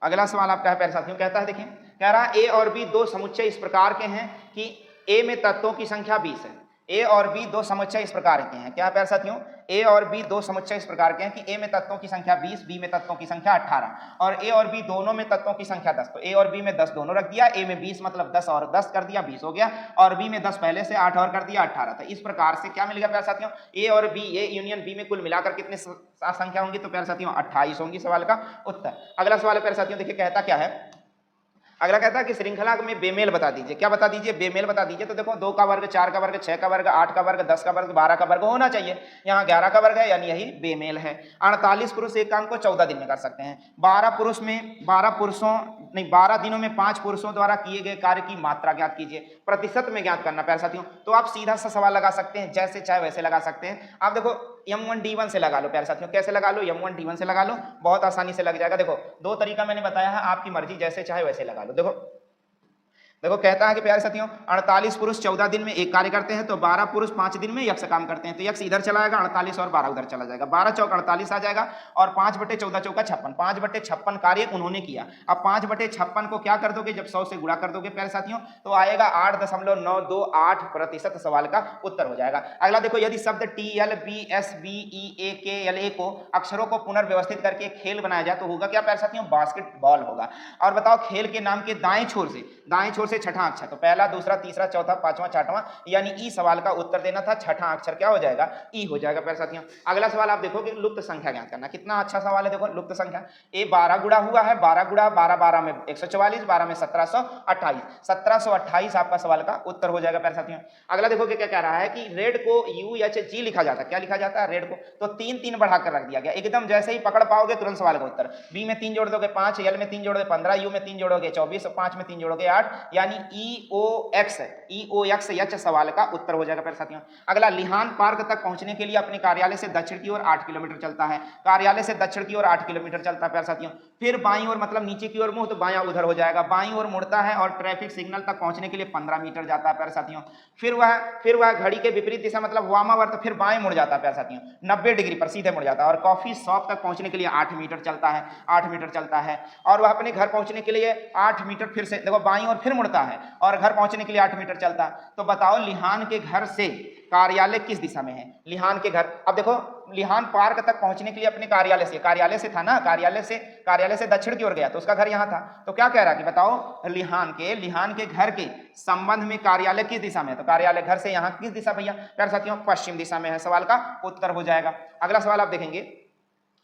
अगला सवाल आपका है प्यारे साथियों, कहता है देखिए, कह रहा ए और बी दो समुच्चय इस प्रकार के हैं कि ए में तत्वों की संख्या 20 है। ए और बी दो समुच्चय इस प्रकार के हैं, क्या है प्यारे साथियों? ए और बी दो समुच्चय इस प्रकार के हैं कि ए में तत्वों की संख्या 20, बी में तत्वों की संख्या 18, और ए और बी दोनों में तत्वों की संख्या 10। तो ए और बी में 10 दोनों रख दिया, ए में 20 मतलब 10 और 10 कर दिया 20 हो गया, और बी में 10 पहले से 8 और कर दिया 18। तो इस प्रकार से क्या मिल गया प्यारे साथियों? ए और बी, ए यूनियन बी में कुल मिलाकर कितने संख्या होंगी? तो प्यारे साथियों 28 होंगी, सवाल का उत्तर। अगला सवाल है प्यारे साथियों, देखिए कहता क्या है। अगला कहता है कि श्रृंखला में बेमेल बता दीजिए। क्या बता दीजिए? बेमेल बता दीजिए। तो देखो 2 का वर्ग, 4 का वर्ग, 6 का वर्ग, 8 का वर्ग, 10 का वर्ग, 12 का वर्ग होना चाहिए। यहाँ 11 का वर्ग है, यानी यही बेमेल है। 48 पुरुष एक काम को 14 दिन में कर सकते हैं। 12 दिनों में 5 पुरुषों द्वारा किए गए कार्य की मात्रा ज्ञात कीजिए। प्रतिशत में ज्ञात करना प्यारे साथियों। तो आप सीधा सा सवाल लगा सकते हैं, जैसे चाहे वैसे लगा सकते हैं। आप देखो M1 D1 से लगा लो प्यारे साथियों। कैसे लगा लो? M1 D1 से लगा लो, बहुत आसानी से लग जाएगा। देखो 2 तरीका मैंने बताया है, आपकी मर्जी, जैसे चाहे वैसे लगा लो। देखो देखो कहता है कि प्यारे साथियों 48 पुरुष 14 दिन में एक कार्य करते हैं तो 12 पुरुष 5 दिन में यक्ष काम करते हैं। तो यक्ष इधर चला जाएगा 48 और 12 उधर चला जाएगा, 12 चौक 48 आ जाएगा और 5/14 चौका 56, 5/56 कार्य उन्होंने किया। अब 5/56 को क्या कर दोगे, जब 100 से गुणा कर दोगे प्यारे साथियों तो आएगा 8.928% सवाल का उत्तर हो जाएगा। अगला देखो, यदि शब्द TLBSBEAKLA को अक्षरों को पुनर्व्यवस्थित करके खेल बनाया जाए तो होगा क्या प्यारे साथियों, बास्केटबॉल होगा। और बताओ खेल के नाम के दाएं छोर से छठा अक्षर, तो पहला दूसरा तीसरा चौथा पांचवा छठवां यानी ई सवाल का उत्तर देना था, छठा अक्षर क्या हो जाएगा, ई हो जाएगा प्यारे साथियों। अगला सवाल आप देखोगे लुप्त संख्या ज्ञात करना, कितना अच्छा सवाल है। देखो लुप्त संख्या ए 12 गुणा हुआ है, 12 गुणा 12, 12 में 144, 12 में 1728, 1728 आपका सवाल का उत्तर हो जाएगा प्यारे साथियों। अगला देखोगे क्या कह रहा है कि रेड को UHG लिखा जाता है, क्या लिखा जाता है रेड को, तो 3 बढ़ाकर रख दिया गया, एकदम जैसे ही पकड़ पाओगे तुरंत सवाल का उत्तर। बी में 3 जोड़ दोगे 5, एल में 3 जोड़ोगे 15, यू में 3 जोड़ोगे 24, 5 में 3 जोड़ोगे 8 यानी EOX यक्ष सवाल का उत्तर हो जाएगा प्यारे साथियों। अगला, लिहान पार्क तक पहुंचने के लिए अपने कार्यालय से दक्षिण की ओर 8 किलोमीटर चलता है, कार्यालय से दक्षिण की ओर 8 किलोमीटर चलता है प्यारे साथियों। फिर बाईं ओर मतलब नीचे की ओर मुंह तो बायां उधर हो जाएगा, बाईं ओर मुड़ता है और ट्रैफिक सिग्नल तक पहुंचने के लिए 15 मीटर जाता है प्यारे साथियों। फिर वह घड़ी के विपरीत दिशा मतलब वामावर्त फिर बाएं मुड़ जाता है प्यारे साथियों, 90 डिग्री पर सीधे मुड़ जाता है और कॉफी शॉप तक पहुंचने के लिए 8 मीटर चलता है, 8 मीटर चलता है। और वह अपने घर पहुंचने के लिए 8 मीटर फिर से देखो बाईं ओर फिर मुड़ता है और घर पहुंचने के लिए 8 मीटर चलता है। तो बताओ लिहान के घर से कार्यालय किस दिशा में है, लिहान के घर। अब देखो लिहान पार्क तक पहुंचने के लिए अपने कार्यालय से था ना, कार्यालय से दक्षिण की ओर गया तो उसका घर यहां था। तो क्या कह रहा है कि बताओ लिहान के घर के संबंध में कार्यालय किस दिशा में है, तो कार्यालय घर से यहां किस दिशा भैया प्यारे साथियों, पश्चिम दिशा में है, सवाल का उत्तर हो जाएगा। अगला सवाल आप देखेंगे,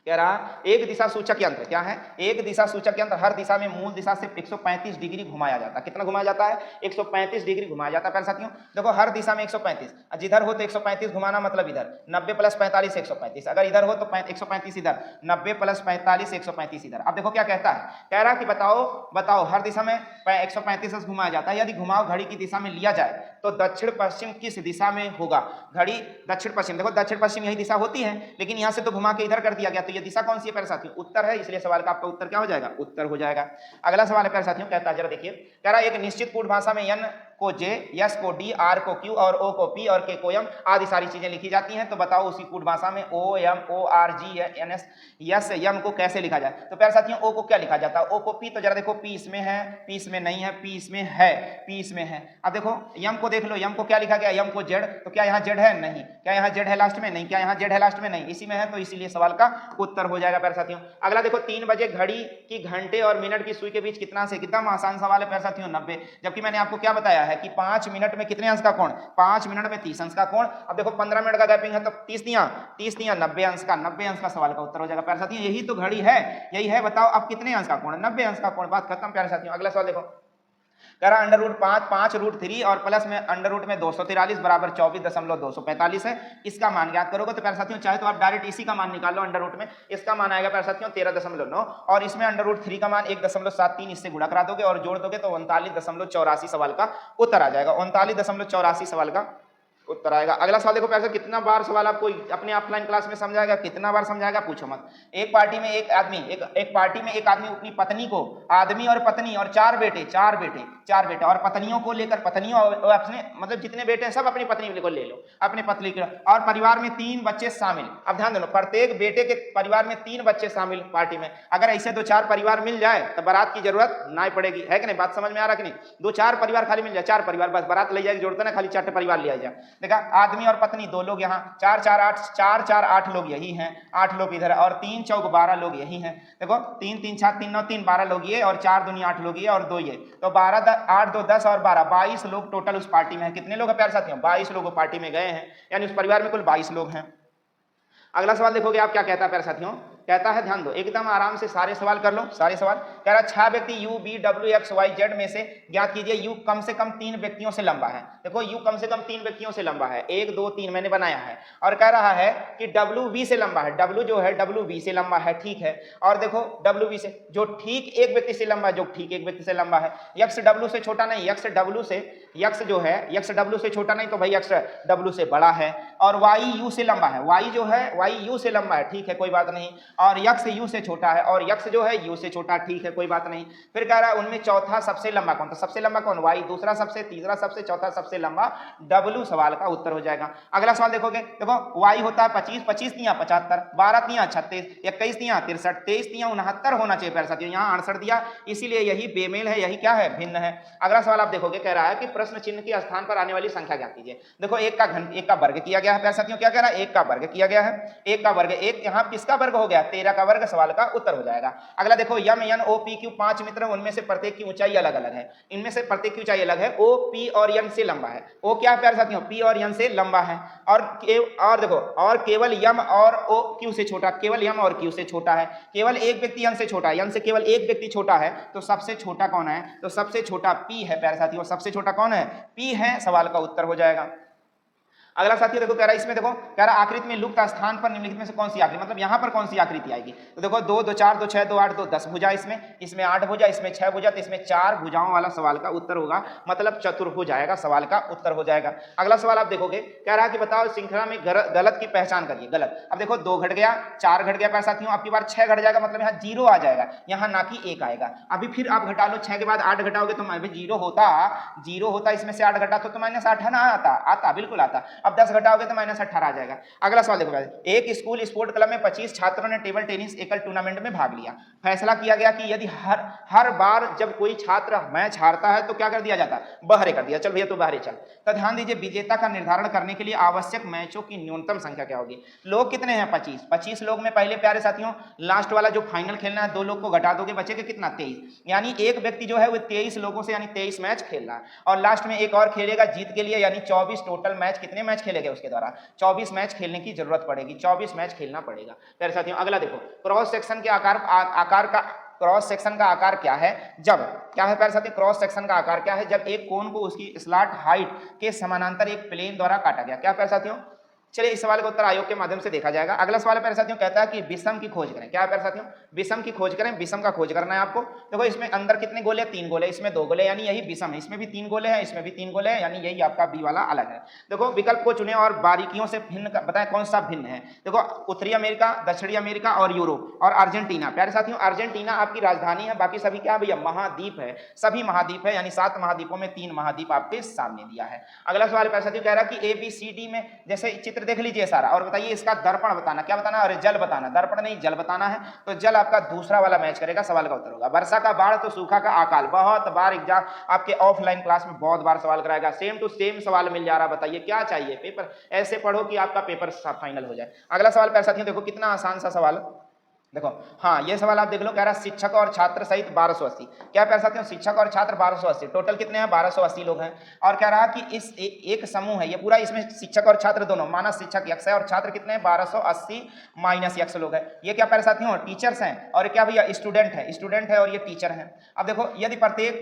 कह रहा एक दिशा सूचक यंत्र, क्या है, एक दिशा सूचक यंत्र हर दिशा में मूल दिशा से 135 डिग्री घुमाया जाता है। कितना घुमाया जाता है, 135 डिग्री घुमाया जाता है प्यारे साथियों। देखो हर दिशा में 135, जिधर हो तो 135 घुमाना मतलब इधर, 90 + 45 135, अगर इधर हो तो 135 इधर, 90 + 45 135 इधर। अब देखो क्या कहता है, कह रहा कि बताओ हर दिशा में 135 घुमाया जाता है, यदि घुमाव घड़ी की दिशा में लिया जाए तो दक्षिण पश्चिम किस दिशा में होगा, घड़ी दक्षिण पश्चिम, देखो दक्षिण पश्चिम यही दिशा होती है लेकिन यहां से तो घुमा के इधर कर दिया गया, तो ये दिशा कौन सी है प्यारे साथियों, उत्तर है, इसलिए सवाल का आपका उत्तर क्या हो जाएगा, उत्तर हो जाएगा। अगला सवाल है प्यारे साथियों, कहता है जरा देखिए, कह रहा एक निश्चित कूट भाषा में एन को जे, यस को डी, आर को क्यू और ओ को पी और के को एम आदि सारी चीजें लिखी जाती हैं। तो बताओ उसी कूट भाषा में O M O R G N S S M को कैसे लिखा जाए। तो प्यारे साथियों ओ को क्या लिखा जाता है, ओ को पी, तो जरा देखो पी इसमें है, पी इसमें नहीं है, पी इसमें है, पी इसमें है। अब देखो यम को देख लो, यम को क्या लिखा गया, यम को जेड, तो क्या यहाँ जेड है, नहीं, क्या यहाँ जेड है लास्ट में, नहीं, क्या यहाँ जेड है लास्ट में, नहीं, इसी में है, तो इसीलिए सवाल का उत्तर हो जाएगा प्यारे साथियों। अगला देखो 3 बजे घड़ी की घंटे और मिनट की सुई के बीच कितना से, कितना आसान सवाल है प्यारे साथियों, 90, जबकि मैंने आपको क्या बताया है कि 5 मिनट में कितने अंश का कोण, 5 मिनट में 30 अंश का कोण। अब देखो 15 मिनट का गैपिंग है तो 30 दिया 90 अंश का, 90 अंश का सवाल का उत्तर हो जाएगा प्यारे साथियों। यही तो घड़ी है, यही है, बताओ अब कितने अंश का कोण, 90 अंश का कोण, बात खत्म प्यारे साथियों। अगला सवाल देखो, कह रहा √5 और प्लस में √में 243 बराबर 24.245 है, इसका मान ज्ञात करोगे। तो प्यारे साथियों चाहे तो आप डायरेक्ट इसी का मान निकाल लो, √ में इसका मान आएगा प्यारे साथियों 13.9 और इसमें √3 का मान 1.73 इससे गुणा करा दोगे और जोड़ दोगे तो 39.84 सवाल का उत्तर आ जाएगा, 39.84 सवाल का उत्तर आएगा। अगला सवाल देखो प्यारे, कितना बार सवाल आपको अपने ऑफलाइन क्लास में समझाएगा, कितना बार समझाएगा पूछो मत। एक पार्टी में एक आदमी अपनी पत्नी को, आदमी और पत्नी और 4 बेटे और पत्नियों को लेकर, पत्नियों अपने मतलब जितने बेटे हैं सब अपनी पत्नी को ले लो, अपने पत्नी को, और परिवार में 3 बच्चे शामिल। अब ध्यान दो, प्रत्येक बेटे के परिवार में 3 बच्चे शामिल पार्टी में। अगर ऐसे 2-4 परिवार मिल जाए तो बारात की जरूरत ना पड़ेगी, है कि नहीं, बात समझ में आ रहा कि नहीं। 2-4 परिवार खाली मिल जाए, 4 परिवार बस बारात ले जाएगी, जोड़ते ना खाली 4 परिवार ले जाए। देखा आदमी और पत्नी 2 लोग यहाँ, 4 लोग यही हैं, 8 लोग इधर और 3 चौक 12 लोग यही हैं। देखो 3 3 7 3 9 3 12 लोग ये और 4 दूनी 8 लोग ये और 2 ये, तो 12 8 2 10 और 12 22 लोग टोटल उस पार्टी में है। कितने लोग हैं प्यारे साथियों, 22 लोग पार्टी में गए हैं, यानी उस परिवार में कुल 22 लोग हैं। अगला सवाल देखोगे आप क्या कहता है प्यारे साथियों, कहता है ध्यान दो, एकदम आराम से सारे सवाल कर लो, सारे सवाल। कह रहा 6 व्यक्ति U B W X Y Z में से ज्ञात कीजिए U कम से कम 3 व्यक्तियों से लंबा है। देखो U कम से कम 3 व्यक्तियों से लंबा है, 1 2 3 मैंने बनाया है, और कह रहा है कि W V से लंबा है, W जो है W V से लंबा है, ठीक है। और देखो W V से जो ठीक एक व्यक्ति से लंबा है, जो ठीक एक व्यक्ति से लंबा है, X W से छोटा नहीं, X W से छोटा नहीं, तो भाई X W से बड़ा है। और Y U से लंबा है, Y जो है Y U से लंबा है, ठीक है कोई बात नहीं। और यक्ष यू से छोटा है और यक्ष जो है यू से छोटा, ठीक है कोई बात नहीं। फिर कह रहा है उनमें चौथा सबसे लंबा कौन, तो सबसे लंबा कौन, वाई, दूसरा सबसे, तीसरा सबसे, चौथा सबसे लंबा डब्ल्यू सवाल का उत्तर हो जाएगा। अगला सवाल देखोगे, देखो वाई होता है 25, 25 तिया 75, 12 तिया 36, 21 तिया 63, 23 तिया 69 होना चाहिए प्यारे साथियों, यहाँ 68 दिया, इसीलिए यही बेमेल है, यही क्या है, भिन्न है। अगला सवाल आप देखोगे, कह रहा है कि प्रश्न चिन्ह के स्थान पर आने वाली संख्या ज्ञात कीजिए। देखो एक का वर्ग किया गया है प्यारे साथियों, क्या कह रहा है, एक का वर्ग किया गया है, एक का वर्ग, एक यहाँ किसका वर्ग हो गया, 13 का वर्ग, सवाल का उत्तर हो जाएगा। अगला देखो M N O P Q 5 मित्र, उनमें से प्रत्येक की ऊंचाई अलग अलग है, इनमें से प्रत्येक की ऊंचाई अलग है, ओ पी और एन से लंबा है, ओ क्या है प्यारे साथियों, पी और एन से लंबा है, और देखो और केवल यम और ओ क्यू से छोटा, केवल यम और क्यू से छोटा है, केवल एक व्यक्ति यन से छोटा है, यन से केवल एक व्यक्ति छोटा है, तो सबसे छोटा कौन है, तो सबसे छोटा पी है प्यारे साथियों, सबसे छोटा कौन है, पी है, सवाल का उत्तर हो जाएगा। अगला साथियों देखो कह रहा है, इसमें देखो कह रहा है आकृति में लुप्त स्थान पर निम्नलिखित में से कौन सी आकृति, मतलब यहाँ पर कौन सी आकृति आएगी, तो देखो 2 2 4 2 6 2 8 2 10 भुजा, इसमें 8 भुजा, इसमें 6 भुजा, तो इसमें 4 भुजाओं वाला सवाल का उत्तर होगा, मतलब चतुर्भुज आएगा, सवाल का उत्तर हो जाएगा। अगला सवाल आप देखोगे, कह रहा है कि बताओ श्रृंखला में गलत की पहचान करिए, गलत। अब देखो 2 घट गया, 4 घट गया प्यारे साथियों, आपकी बार 6 घट जाएगा, मतलब यहाँ 0 आ जाएगा, यहाँ ना कि 1 आएगा। अभी फिर आप घटा लो, 6 के बाद 8 घटाओगे तो 0 होता, इसमें से 8 घटा तो -8 ना आता, बिल्कुल आता। अब 10 घटाओगे तो -18 आ जाएगा। अगला सवाल देखो, एक स्कूल स्पोर्ट क्लब में 25 छात्रों ने टेबल टेनिस एकल टूर्नामेंट में भाग लिया। फैसला किया गया कि यदि हर बार जब कोई छात्र मैच हारता है तो क्या कर दिया जाता, बहरे कर दिया, चल भैया तो बहरे चल। तो ध्यान दीजिए, विजेता का निर्धारण करने के लिए आवश्यक मैचों की न्यूनतम संख्या क्या होगी, लोग कितने हैं, 25 लोग में पहले प्यारे साथियों लास्ट वाला जो फाइनल खेलना है 2 लोग को घटा दोगे, बचेगा कितना, 23, यानी एक व्यक्ति जो है वो 23 लोगों से यानी 23 मैच खेल रहा है, और लास्ट में एक और खेलेगा जीत के लिए, यानी 24 टोटल मैच, कितने मैच खेलेंगे उसके द्वारा, 24 मैच खेलने की जरूरत पड़ेगी, 24 मैच खेलना पड़ेगा प्यारे साथियों। अगला देखो, क्रॉस सेक्शन के क्रॉस सेक्शन का आकार क्या है, जब क्या है प्यारे साथियों, क्रॉस सेक्शन का आकार क्या है, जब एक कोण को उसकी स्लॉट हाइट के समानांतर एक प्लेन द्वारा काटा गया, क्या प्यारे साथियों। चलिए इस सवाल का उत्तर आयोग के माध्यम से देखा जाएगा। अगला सवाल प्यारे साथियों कहता है कि विषम की खोज करें, क्या है प्यारे साथियों, विषम की खोज करें, विषम का खोज करना है आपको। देखो इसमें अंदर कितने गोले, 3 गोले, इसमें 2 गोले, यानी यही विषम है, इसमें भी 3 गोले हैं, इसमें भी 3 गोले हैं, यानी यही आपका बी वाला अलग है। देखो विकल्प को चुने और बारीकियों से भिन्न बताएं कौन सा भिन्न है। देखो उत्तरी अमेरिका, दक्षिणी अमेरिका और यूरोप और अर्जेंटीना। प्यारे साथियों अर्जेंटीना आपकी राजधानी है, बाकी सभी क्या भैया महाद्वीप है, सभी महाद्वीप है, यानी 7 महाद्वीपों में 3 महाद्वीप आपके सामने दिया है। अगला सवाल प्यारे साथियों कह रहा है कि ABCD में जैसे चित्र देख लीजिए सारा, और बताइए इसका दर्पण बताना, क्या बताना, अरे जल बताना, दर्पण नहीं जल बताना है, तो जल आपका दूसरा वाला मैच करेगा, सवाल का उत्तर होगा। वर्षा का बाढ़ तो सूखा का अकाल, बहुत बार एग्जाम आपके ऑफलाइन क्लास में बहुत बार सवाल कराएगा, सेम टू सेम सवाल मिल जा रहा, बताइए क्या चाहिए, पेपर ऐसे पढ़ो कि आपका पेपर फाइनल हो जाए। अगला सवाल प्यारे साथियों देखो कितना आसान सा सवाल, देखो हाँ ये सवाल आप देख लो, कह रहा है शिक्षक और छात्र सहित 1280, क्या प्यारे साथियों, शिक्षक और छात्र 1280, टोटल कितने हैं, 1280 लोग हैं। और कह रहा है कि इस एक समूह है ये पूरा, इसमें शिक्षक और छात्र दोनों, माना शिक्षक यक्ष है और छात्र कितने हैं, 1280 माइनस यक्ष लोग हैं। ये क्या प्यारे साथियों, टीचर्स हैं, और क्या भैया स्टूडेंट है और ये टीचर हैं। अब देखो यदि प्रत्येक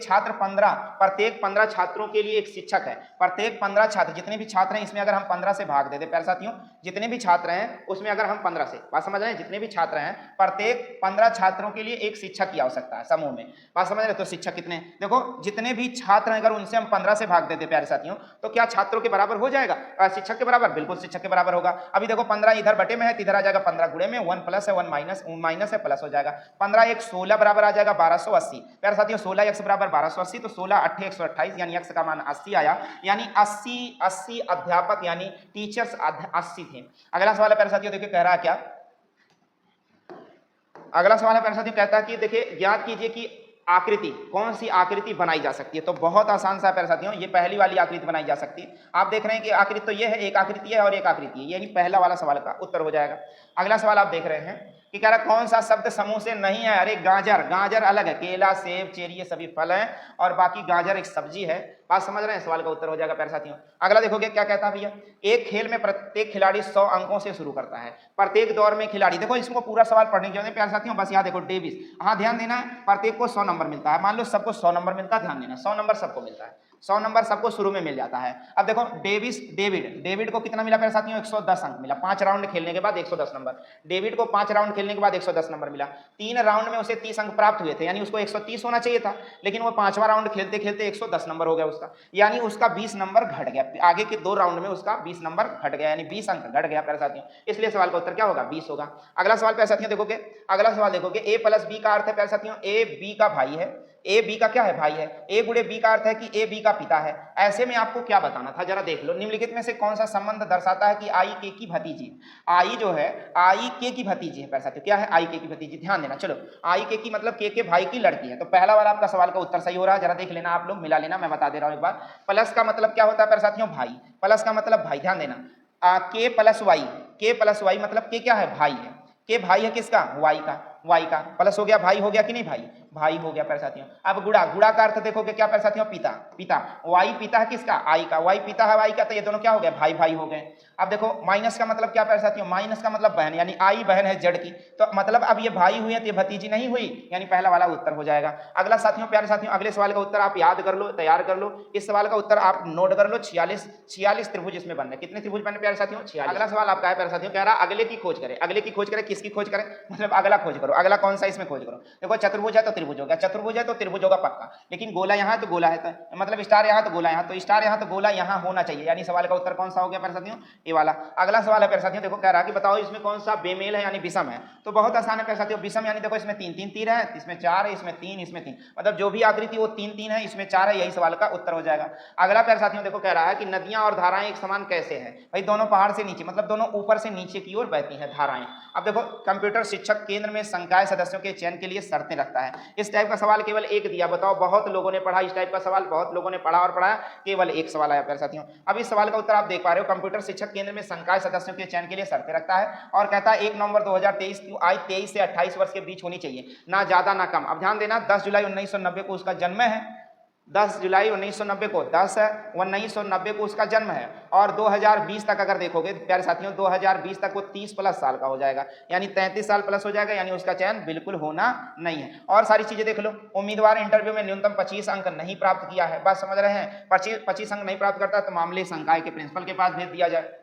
15 छात्रों के लिए एक शिक्षक है, प्रत्येक 15 छात्र, जितने भी छात्र हैं इसमें अगर हम 15 से भाग देते प्यारे साथियों, जितने भी छात्र हैं उसमें अगर हम 15 से, बात समझ रहे हैं, जितने भी छात्र हैं प्रत्येक 15 छात्रों के लिए एक शिक्षक की आवश्यकता है समूह में, बात समझ रहे, तो शिक्षक कितने, देखो जितने भी छात्र हैं अगर उनसे हम 15 से भाग देते प्यारे साथियों, तो क्या छात्रों के बराबर हो जाएगा, शिक्षक के बराबर, बिल्कुल शिक्षक के बराबर होगा। अभी देखो 15 इधर बटे में है, इधर आ जाएगा 15 गुणे में, 1 प्लस है 1 माइनस है प्लस हो जाएगा, 15 एक 16 बराबर आ जाएगा 1280 प्यारे साथियों, 16 x बराबर 1280, तो 16 8 128, यानी x का मान 80 आया, यानी 80 अध्यापक यानी टीचर्स 80 थे। अगला सवाल है प्यारे साथियों देखिए कह रहा है क्या, अगला सवाल है प्यारे साथियों कहता है कि देखिए ज्ञात कीजिए कि आकृति, कौन सी आकृति बनाई जा सकती है, तो बहुत आसान सा है प्यारे साथियों, ये पहली वाली आकृति बनाई जा सकती है। आप देख रहे हैं कि आकृति तो ये है, एक आकृति है और एक आकृति है, यही पहला वाला सवाल का उत्तर हो जाएगा। अगला सवाल आप देख रहे हैं कि कह रहा कौन सा शब्द समूह से नहीं है, अरे गाजर अलग है, केला सेब चेरी ये सभी फल हैं और बाकी गाजर एक सब्जी है, बात समझ रहे हैं, सवाल का उत्तर हो जाएगा प्यारे साथियों। अगला देखोगे क्या कहता है भैया, एक खेल में प्रत्येक खिलाड़ी 100 अंकों से शुरू करता है, प्रत्येक दौर में खिलाड़ी, देखो इसको पूरा सवाल पढ़ने की जरूरत है प्यारे साथियों, बस यहाँ देखो डेविस, हाँ ध्यान देना है, प्रत्येक को 100 नंबर मिलता है, मान लो सबको 100 नंबर मिलता है, ध्यान देना 100 नंबर सबको मिलता है, 100 नंबर सबको शुरू में मिल जाता है। अब देखो डेविड को कितना मिला प्यारे साथियों, 110 अंक मिला। 5 राउंड खेलने के बाद 110 नंबर। डेविड को 5 राउंड खेलने के बाद 110 नंबर मिला। 3 राउंड में उसे 30 अंक प्राप्त हुए थे, यानी उसको 130 होना चाहिए था, लेकिन वो 5वां राउंड खेलते खेलते 110 नंबर हो गया उसका, यानी उसका 20 नंबर घट गया। आगे के 2 राउंड में उसका 20 नंबर घट गया, यानी 20 अंक घट गया प्यारे साथियों। इसलिए सवाल का उत्तर क्या होगा, 20 होगा। अगला सवाल प्यारे साथियों देखोगे, अगला सवाल देखोगे, ए प्लस बी का अर्थ है प्यारे साथियों, ए बी का भाई है। ए बी का क्या है, भाई है। ए गुणे बी का अर्थ है कि ए बी का पिता है। ऐसे में आपको क्या बताना था, जरा देख लो, निम्नलिखित में से कौन सा संबंध दर्शाता है कि आई के की भतीजी, आई जो है आई के की भतीजी है प्यारे साथियों। क्या है, आई के की भतीजी। ध्यान देना, चलो आई के की मतलब के भाई की लड़की है। तो पहला वाला आपका सवाल का उत्तर सही हो रहा है, जरा देख लेना आप लोग, मिला लेना, मैं बता दे रहा हूं एक बार। प्लस का मतलब क्या होता है प्यारे साथियों, भाई। प्लस का मतलब भाई, ध्यान देना। के प्लस वाई मतलब के क्या है, भाई है। के भाई है किसका, वाई का प्लस हो गया, भाई हो गया कि नहीं, भाई हो गया प्यारे साथियों। अब गुणा का अर्थ देखोगे क्या प्यारे साथियों, पिता। वाई पिता है किसका, आई का। वाई पिता है वाई का, तो ये दोनों क्या हो गए, भाई हो गए। अब देखो माइनस का मतलब क्या प्यारे साथियों, माइनस का मतलब बहन, यानी आई बहन है जड़ की, तो मतलब अब ये भाई हुई है तो ये भतीजी नहीं हुई, यानी पहला वाला उत्तर हो जाएगा। अगला साथियों, प्यारे साथियों, अगले सवाल का उत्तर आप याद कर लो, तैयार कर लो। इस सवाल का उत्तर आप नोट कर लो। 46 त्रिभुज इसमें बन रहे। कितने त्रिभुज बने प्यारे साथियों, 46। अगला सवाल आपका है प्यारे साथियों, कह रहा अगले की खोज करें। अगले की खोज करें, किसकी खोज करें, मतलब अगला खोज करो। अगला कौन सा, इसमें खोज करो। देखो चतुर्भुज है तो त्रिभुज होगा, चतुर्भुज है तो त्रिभुज होगा पक्का, लेकिन गोला यहाँ तो गोला है, तो मतलब स्टार यहाँ तो गोला यहाँ, तो स्टार यहाँ तो गोला यहाँ होना चाहिए, यानी सवाल का उत्तर कौन सा हो गया प्यारे साथियों, ये वाला। अगला सवाल है प्यारे साथियों, देखो कह रहा कि बताओ इसमें कौन सा बेमेल है, यानी विषम है। तो बहुत आसान है प्यारे साथियों, विषम यानी देखो इसमें 3 तीर है, इसमें 4 है, इसमें 3, इसमें 3, मतलब जो भी आकृति वो 3 है, इसमें 4 है, यही सवाल का उत्तर हो जाएगा। अगला प्यारे साथियों देखो कह रहा है कि नदियां और धाराएं एक समान कैसे हैं। भाई दोनों पहाड़ से नीचे, मतलब दोनों ऊपर से नीचे की ओर बहती हैं धाराएं। अब देखो कंप्यूटर शिक्षक केंद्र में संकाय सदस्यों के चयन के लिए शर्तें रखता है। इस टाइप का सवाल केवल एक दिया, बताओ बहुत लोगों ने पढ़ा इस टाइप का सवाल, बहुत लोगों ने पढ़ा और पढ़ाया, केवल एक सवाल आया प्यारे साथियों। अब इस सवाल का उत्तर आप देख पा रहे हो, कंप्यूटर शिक्षक केंद्र में संकाय सदस्यों के चयन के लिए शर्तें रखता है और कहता है 1 नवंबर 2023 की आयु 23 से 28 वर्ष के बीच होनी चाहिए, ना ज्यादा ना कम। अब ध्यान देना 10 जुलाई 1990 को उसका जन्म है, 10 जुलाई 1990 को 1990 को उसका जन्म है, और 2020 तक अगर देखोगे प्यारे साथियों, 2020 तक वो 30 प्लस साल का हो जाएगा, यानी 33 साल प्लस हो जाएगा, यानी उसका चयन बिल्कुल होना नहीं है। और सारी चीजें देख लो, उम्मीदवार इंटरव्यू में न्यूनतम 25 अंक नहीं प्राप्त किया है, बात समझ रहे हैं, 25 अंक नहीं प्राप्त करता तो मामले संकाय के प्रिंसिपल के पास भेज दिया जाए।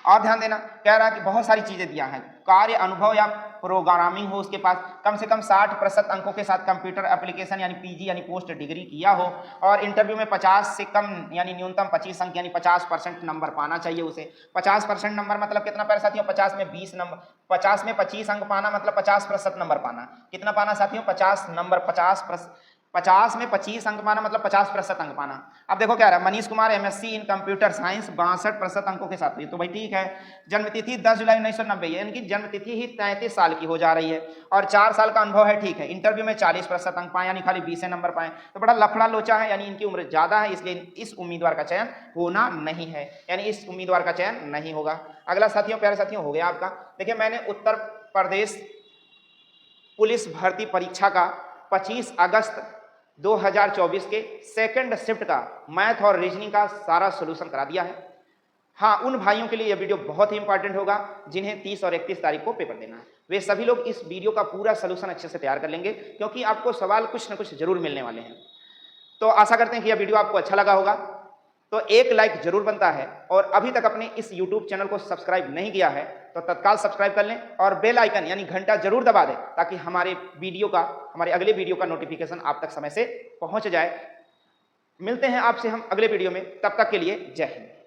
और ध्यान देना, कह रहा है कि बहुत सारी चीजें दिया है, कार्य अनुभव या प्रोग्रामिंग हो उसके पास, कम से कम 60% अंकों के साथ कंप्यूटर एप्लीकेशन यानी पीजी यानी पोस्ट डिग्री किया हो, और इंटरव्यू में 50 से कम यानी न्यूनतम 25 अंक यानी 50% नंबर पाना चाहिए उसे। 50% नंबर मतलब कितना प्यारे साथियों, 50 में 20 नंबर, 50 में 25 अंक पाना मतलब 50% नंबर पाना। कितना पाना साथियों, 50 नंबर, 50 में 25 अंक पाना मतलब 50% अंक पाना। अब देखो क्या रहा है, Manish Kumar MSc in computer science 62% अंकों के साथ हुई, तो भाई ठीक है। जन्मतिथि 10 जुलाई 1990, यानी कि जन्मतिथि ही 33 साल की हो जा रही है, और 4 साल का अनुभव है, ठीक है। इंटरव्यू में 40% अंक पाए, यानी खाली 20 नंबर पाए, तो बड़ा लफड़ा लोचा है, यानी इनकी उम्र ज्यादा है, इसलिए इस उम्मीदवार का चयन होना नहीं है, यानी इस उम्मीदवार का चयन नहीं होगा। अगला साथियों, प्यारे साथियों हो गया आपका, देखिए मैंने उत्तर प्रदेश पुलिस भर्ती परीक्षा का 25 अगस्त 2024 के सेकंड शिफ्ट का मैथ और रीजनिंग का सारा सॉल्यूशन करा दिया है। हाँ, उन भाइयों के लिए यह वीडियो बहुत ही इंपॉर्टेंट होगा जिन्हें 30 और 31 तारीख को पेपर देना है, वे सभी लोग इस वीडियो का पूरा सॉल्यूशन अच्छे से तैयार कर लेंगे, क्योंकि आपको सवाल कुछ न कुछ जरूर मिलने वाले हैं। तो आशा करते हैं कि यह वीडियो आपको अच्छा लगा होगा, तो एक लाइक जरूर बनता है, और अभी तक अपने इस YouTube चैनल को सब्सक्राइब नहीं किया है तो तत्काल सब्सक्राइब कर लें, और बेल आइकन यानी घंटा जरूर दबा दें, ताकि हमारे अगले वीडियो का नोटिफिकेशन आप तक समय से पहुंच जाए। मिलते हैं आपसे हम अगले वीडियो में, तब तक के लिए जय हिंद।